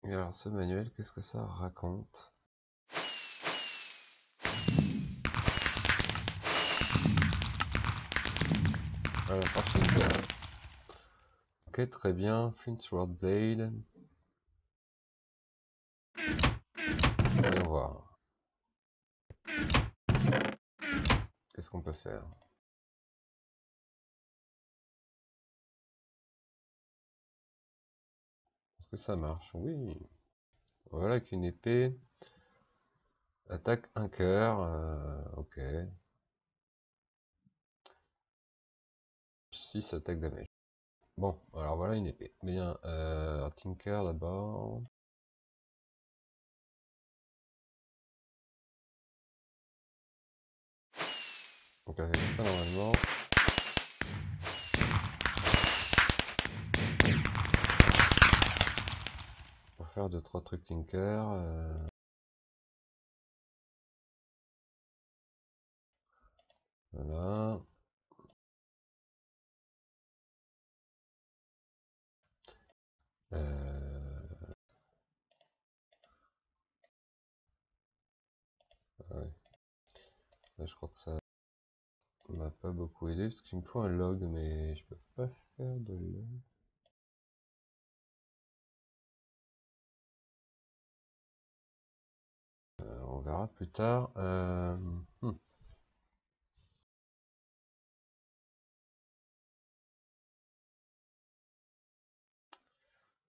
Et alors ce manuel, qu'est-ce que ça raconte? Voilà, prochaine carte. Ok, très bien. Flint Sword Blade. Voyons voir. Qu'est-ce qu'on peut faire? Est-ce que ça marche? Oui. Voilà qu'une épée. Attaque un cœur. Ok. 6 attaques damage. Bon, alors voilà une épée. Bien, Tinker d'abord. Donc avec ça normalement. On va faire 2-3 trucs Tinker. Voilà. Ouais. Là, je crois que ça m'a pas beaucoup aidé parce qu'il me faut un log, mais je peux pas faire de log. On verra plus tard.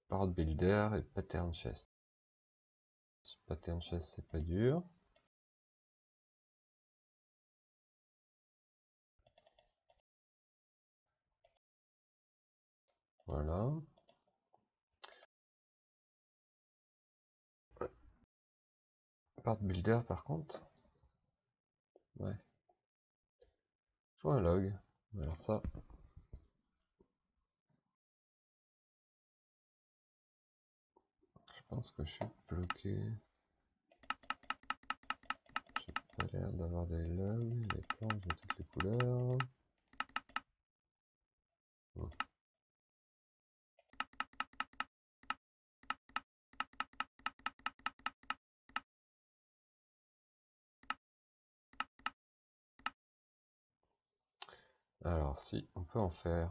Part Builder et Pattern Chest. Pattern Chest, c'est pas dur. Voilà. Part Builder, par contre. Ouais. Faut un log. Alors ça. Je pense que je suis bloqué. J'ai pas l'air d'avoir des logs. Les planches de toutes les couleurs. Bon. Alors si, on peut en faire.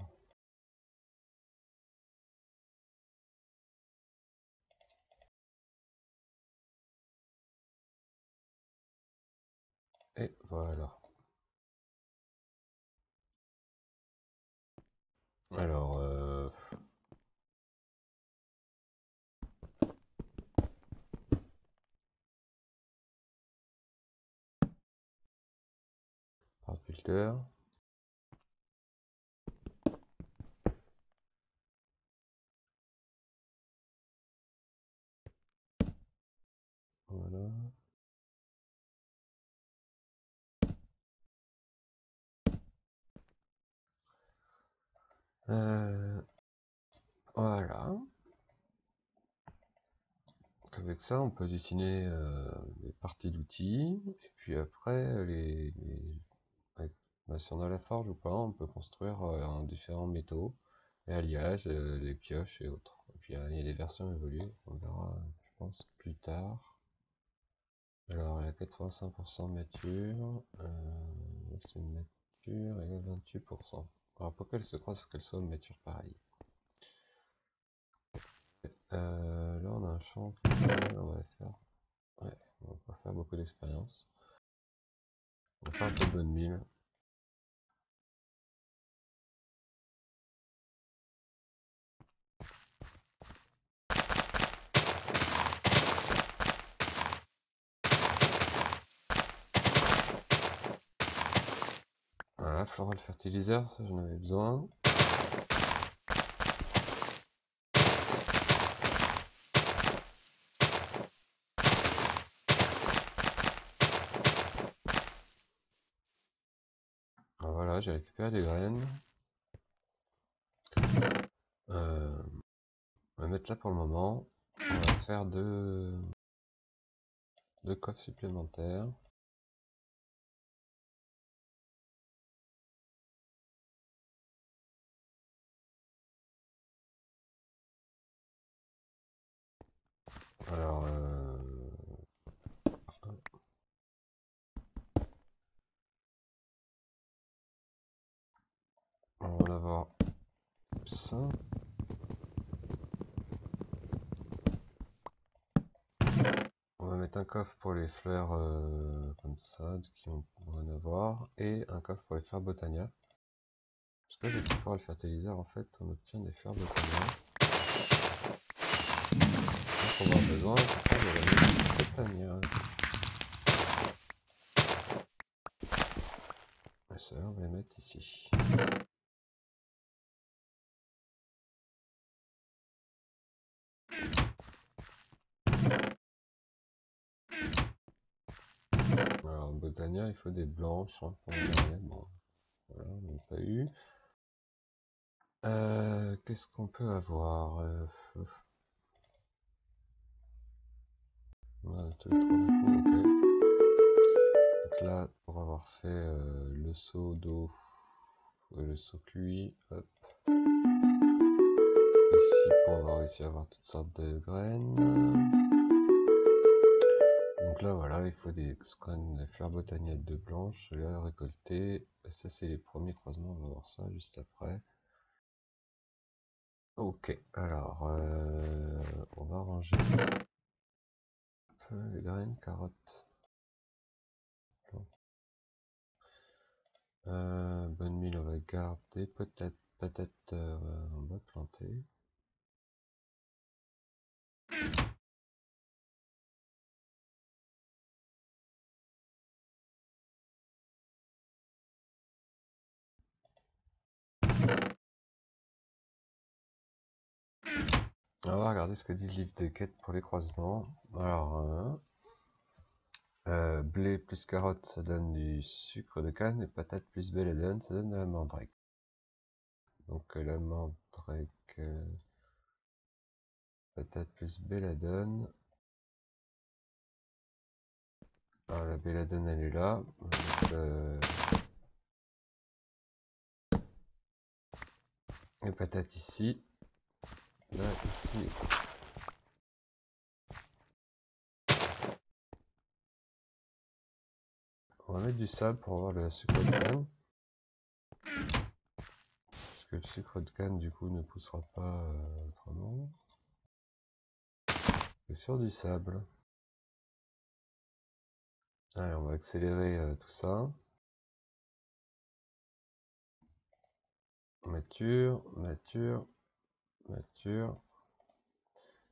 Et voilà. Alors, Part Builder. Voilà. Voilà. Avec ça, on peut dessiner des parties d'outils. Et puis après, si on a la forge ou pas, on peut construire en différents métaux, les alliages, les pioches et autres. Et puis il y a des versions évoluées, on verra, je pense, plus tard. Alors, il y a 85% de mature, c'est une mature et 28%. Alors, pour qu'elle se croise, il faut qu'elle soit mature pareil. Là, on a un champ on va faire. Ouais, on va pas faire beaucoup d'expérience. On va faire un peu de bonne mille. Voilà, floral fertilizer, ça j'en avais besoin. Alors voilà, j'ai récupéré des graines. On va mettre là pour le moment. On va faire deux coffres supplémentaires. Alors, on va avoir ça. On va mettre un coffre pour les fleurs comme ça, qui vont en avoir, et un coffre pour les fleurs Botania. Parce que avec le floral fertilizer, en fait, on obtient des fleurs Botania. Donc on va avoir besoin pour faire de la musique Botania. Et ça, on va les mettre ici. Alors, Botania, il faut des blanches hein, pour les bon, voilà, on n'a pas eu. Qu'est-ce qu'on peut avoir tous les trois d'un coup, ok. Donc là, pour avoir fait le seau d'eau, le seau cuit, hop. Ici, pour avoir réussi à avoir toutes sortes de graines. Donc là, voilà, il faut des fleurs botaniates de blanches, là, récoltées. Ça, c'est les premiers croisements, on va voir ça juste après. Ok, alors, on va ranger les graines, carottes. Bonne mille, on va garder. Peut-être, on va planter. On va regarder ce que dit le livre de quête pour les croisements. Alors, blé plus carotte, ça donne du sucre de canne, et patate plus belladone, ça donne de la mandrake. Donc la mandrake, patate plus belladone. Alors la belladone elle est là. Les patates ici. Là, ici. On va mettre du sable pour avoir le sucre de canne. Parce que le sucre de canne du coup ne poussera pas autrement. Et sur du sable. Allez, on va accélérer tout ça. Mature, mature, mature,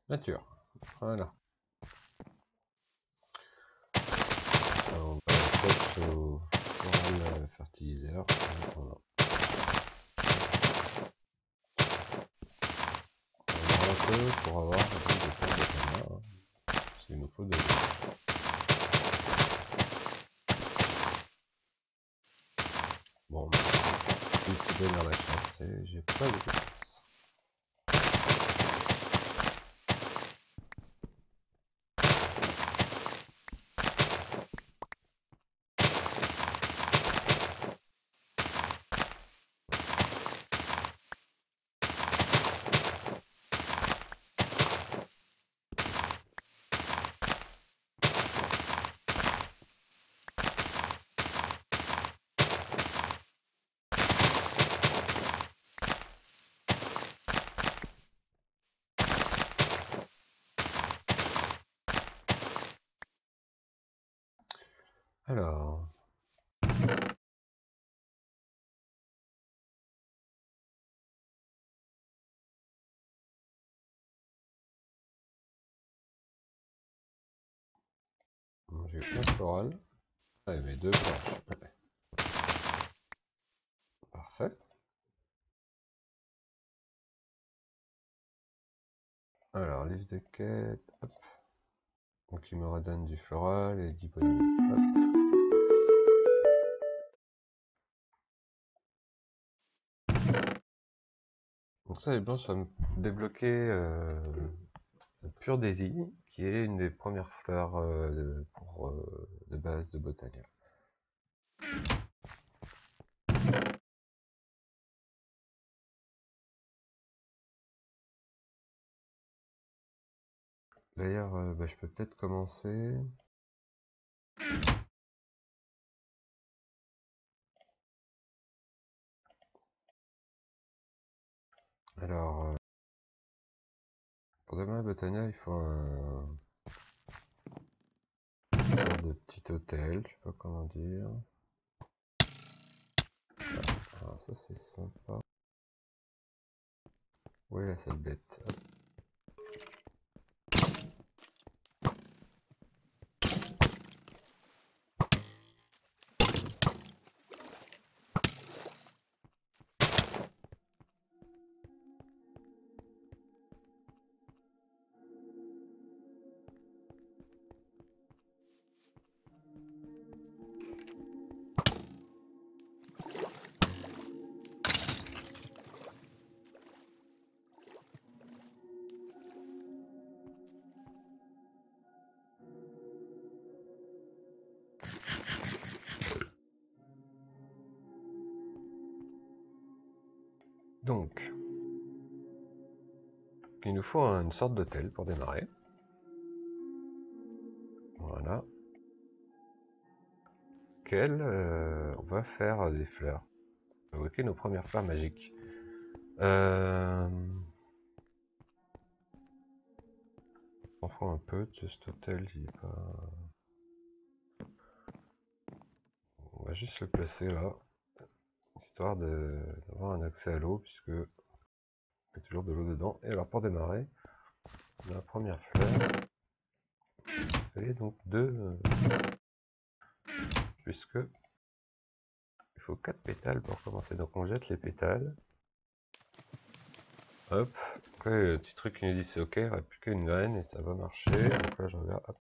mature. Voilà. Alors, on va accrocher au floral fertilizer. Voilà. On va un peu pour avoir un peu de fleurs de canard. Parce qu'il nous faut de l'eau. Bon, je suis bien dans la chasse et j'ai pas de place. Alors, j'ai un floral. Ah, mais deux blanches. Parfait. Alors, livre de quête. Hop. Donc, il me redonne du floral et 10 bonnes mille. Hop. Donc ça, les blanches vont me débloquer Pure Daisy, qui est une des premières fleurs de base de Botania. D'ailleurs, je peux peut-être commencer. Alors, pour demain à Botania, il faut une sorte de petit hôtel, je sais pas comment dire. Alors ça c'est sympa. Où est la salle bête? Hop. Donc, il nous faut une sorte d'hôtel pour démarrer. Voilà. On va faire des fleurs. Fabriquer nos premières fleurs magiques. On fout un peu de cet hôtel, il est pas... On va juste le placer là, histoire d'avoir un accès à l'eau, puisque il y a toujours de l'eau dedans. Et alors pour démarrer, la première fleur, il fallait donc 2, puisque il faut 4 pétales pour commencer. Donc on jette les pétales. Hop, après le petit truc qui nous dit c'est ok, il n'y aura plus qu'une graine et ça va marcher. Donc là je regarde, hop.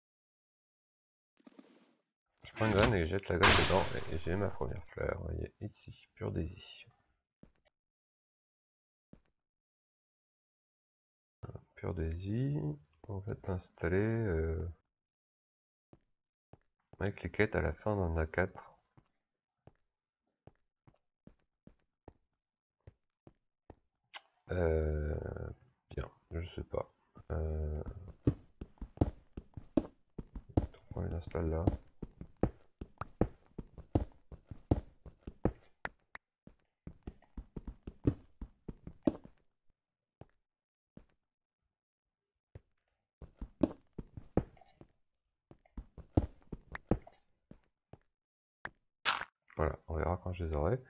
Je prends une graine et je jette la graine dedans et j'ai ma première fleur. Vous voyez, ici, Pure Daisy. Pure Daisy, on va t'installer avec les quêtes à la fin, on en a 4. Bien, je sais pas. On les installe là. Voilà, on verra quand je les aurai.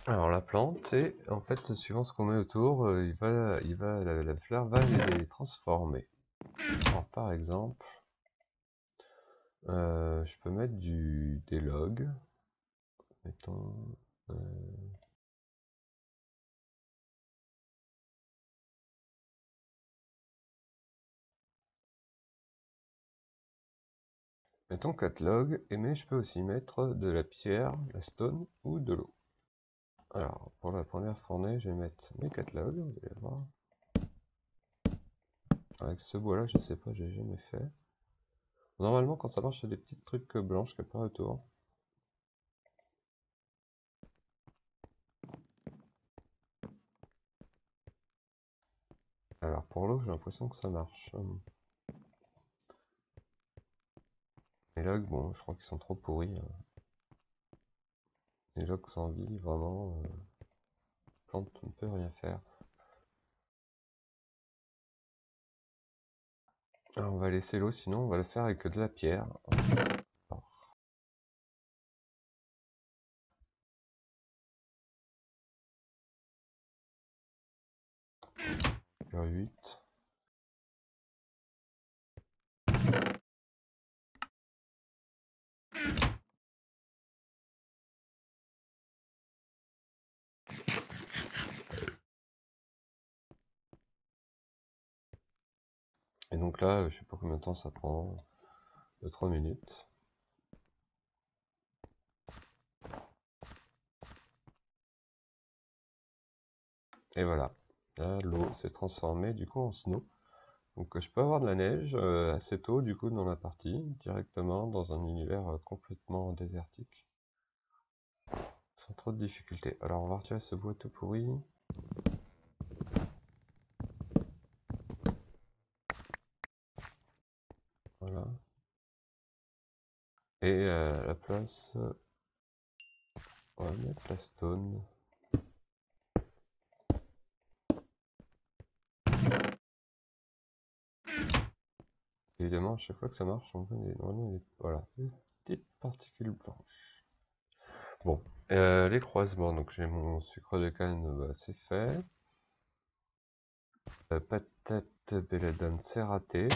Alors la plante, et en fait, suivant ce qu'on met autour, la fleur va les transformer. Alors par exemple, je peux mettre des logs. Mettons, mettons 4 logs, mais je peux aussi mettre de la pierre, la stone ou de l'eau. Alors, pour la première fournée, je vais mettre mes 4 logs, vous allez voir. Avec ce bois là, je sais pas, j'ai jamais fait. Normalement, quand ça marche, il y a des petites trucs blanches qui apparaissent autour. Alors, pour l'eau, j'ai l'impression que ça marche. Les logs, bon, je crois qu'ils sont trop pourris. Les logs sans vie, vraiment, plante ne peut rien faire. Alors, on va laisser l'eau, sinon on va le faire avec de la pierre. Alors, 8. Et donc là, je sais pas combien de temps ça prend. 2-3 minutes. Et voilà. Là, l'eau s'est transformée du coup en snow. Donc je peux avoir de la neige assez tôt du coup dans la partie, directement dans un univers complètement désertique. Sans trop de difficultés. Alors on va retirer ce bois tout pourri. Et à la place, on va mettre la stone. Évidemment, à chaque fois que ça marche, on voit voilà, une petite particule blanche. Bon, les croisements, donc j'ai mon sucre de canne, bah, c'est fait. Patate belladone, c'est raté.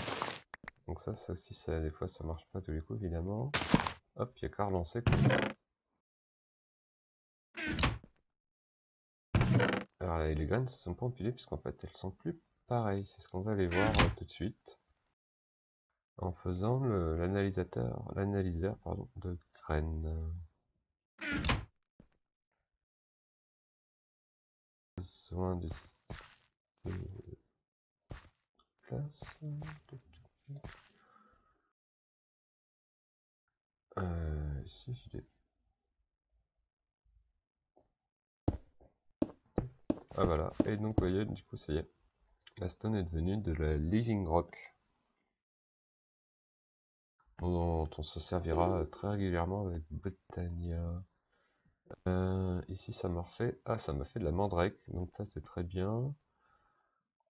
Donc ça aussi, des fois, ça marche pas tous les coups, évidemment. Hop, il y a qu'à relancer comme ça. Alors les graines ne sont pas empilées puisqu'en fait elles sont plus pareilles. C'est ce qu'on va aller voir tout de suite en faisant l'analyseur de graines. Besoin de place. Ici je l'ai. Ah voilà. Et donc vous voyez, du coup ça y est. La stone est devenue de la living rock, dont on se servira très régulièrement avec Botania. Ici ça m'a refait. Ah, ça m'a fait de la mandrake, donc ça c'est très bien.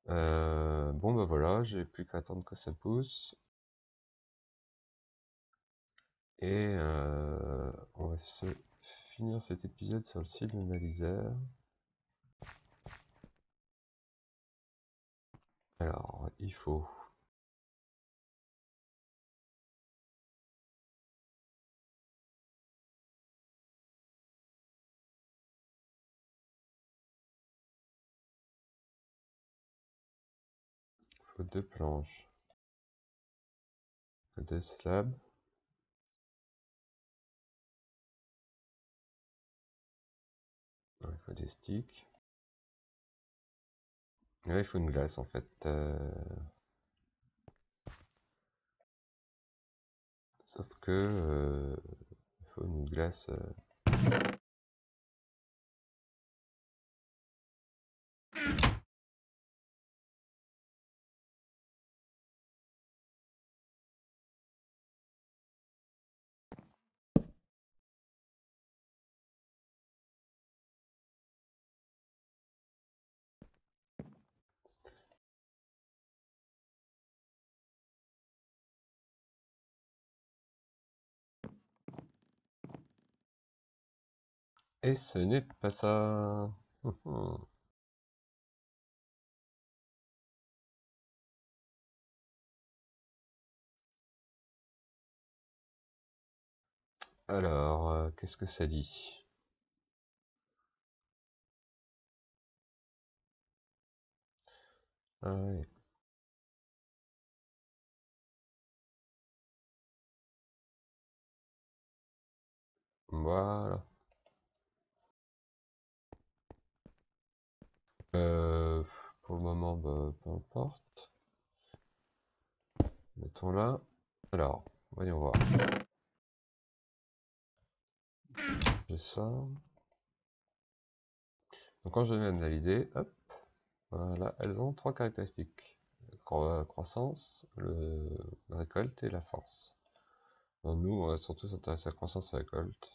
Bon bah voilà, j'ai plus qu'à attendre que ça pousse. Et on va finir cet épisode sur le site de l'analyseur. Alors, il faut deux planches, deux slabs, il faut des sticks. Là, il faut une glace en fait. Sauf que il faut une glace. Et ce n'est pas ça. Alors, qu'est-ce que ça dit? Ah ouais. Voilà. Pour le moment, bah, peu importe. Mettons là. Alors, voyons voir. J'ai ça. Donc quand je vais analyser, hop, voilà, elles ont trois caractéristiques. Croissance, la récolte et la force. Donc nous, on va surtout s'intéresser à la croissance et la récolte,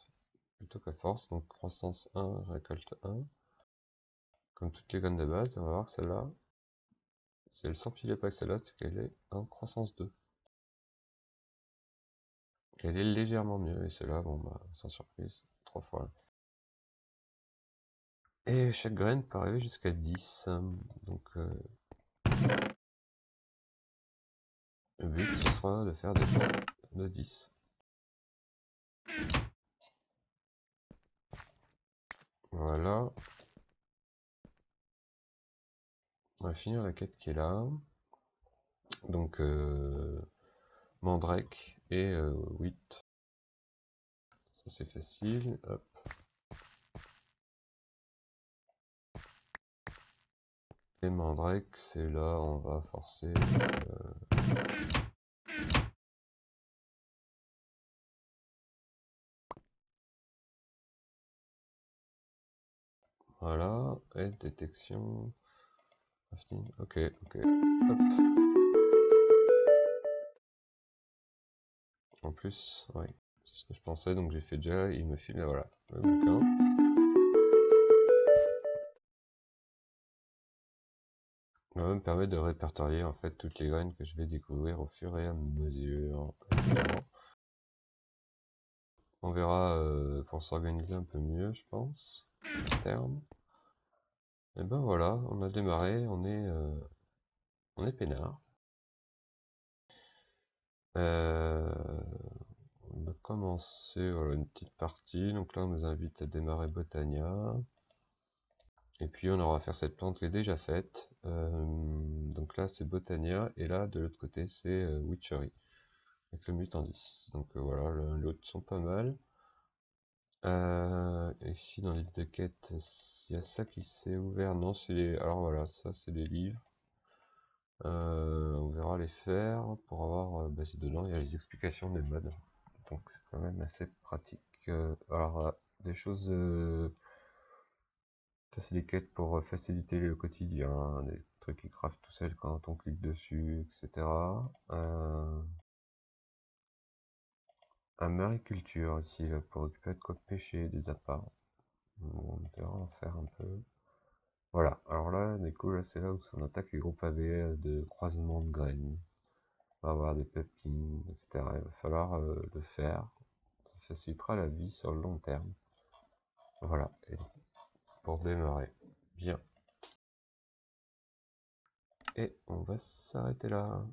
plutôt qu'à force. Donc croissance 1, récolte 1. Comme toutes les graines de base, on va voir que celle-là, si elle s'empilait pas avec celle-là, c'est qu'elle est en croissance 2. Elle est légèrement mieux, et celle-là, bon bah, sans surprise, 3 fois. Et chaque graine peut arriver jusqu'à 10. Donc le but, ce sera de faire des champs de 10. Voilà. On va finir la quête qui est là. Donc Mandrake et Wheat. Ça c'est facile. Hop. Et Mandrake, c'est là, on va forcer. Voilà. Et détection. Ok, ok. Hop. En plus, oui, c'est ce que je pensais, donc j'ai fait déjà, il me file, voilà, le bouquin. Ça va me permettre de répertorier en fait toutes les graines que je vais découvrir au fur et à mesure. Évidemment. On verra pour s'organiser un peu mieux, je pense, à terme. Et ben voilà, on a démarré, on est peinard. On a commencé voilà, une petite partie, donc là on nous invite à démarrer Botania. Et puis on aura à faire cette plante qui est déjà faite. Donc là c'est Botania, et là de l'autre côté c'est Witchery, avec le Mutandis. Donc voilà, l'un et l'autre sont pas mal. Ici dans l'île de quête, il y a ça qui s'est ouvert. Non, c'est les... Alors voilà, ça c'est les livres. On verra les faire pour avoir... bah, c'est dedans, il y a les explications des modes. Donc c'est quand même assez pratique. Alors, des choses... ça c'est des quêtes pour faciliter le quotidien, des trucs qui craftent tout seul quand on clique dessus, etc. Un mariculture ici, là, pour récupérer de quoi pêcher, des appâts. On verra en faire un peu. Voilà, alors là, du coup, là, c'est là où on attaque les groupes AV de croisement de graines. On va avoir des pépines, etc. Il va falloir le faire. Ça facilitera la vie sur le long terme. Voilà, et pour démarrer. Bien. Et on va s'arrêter là.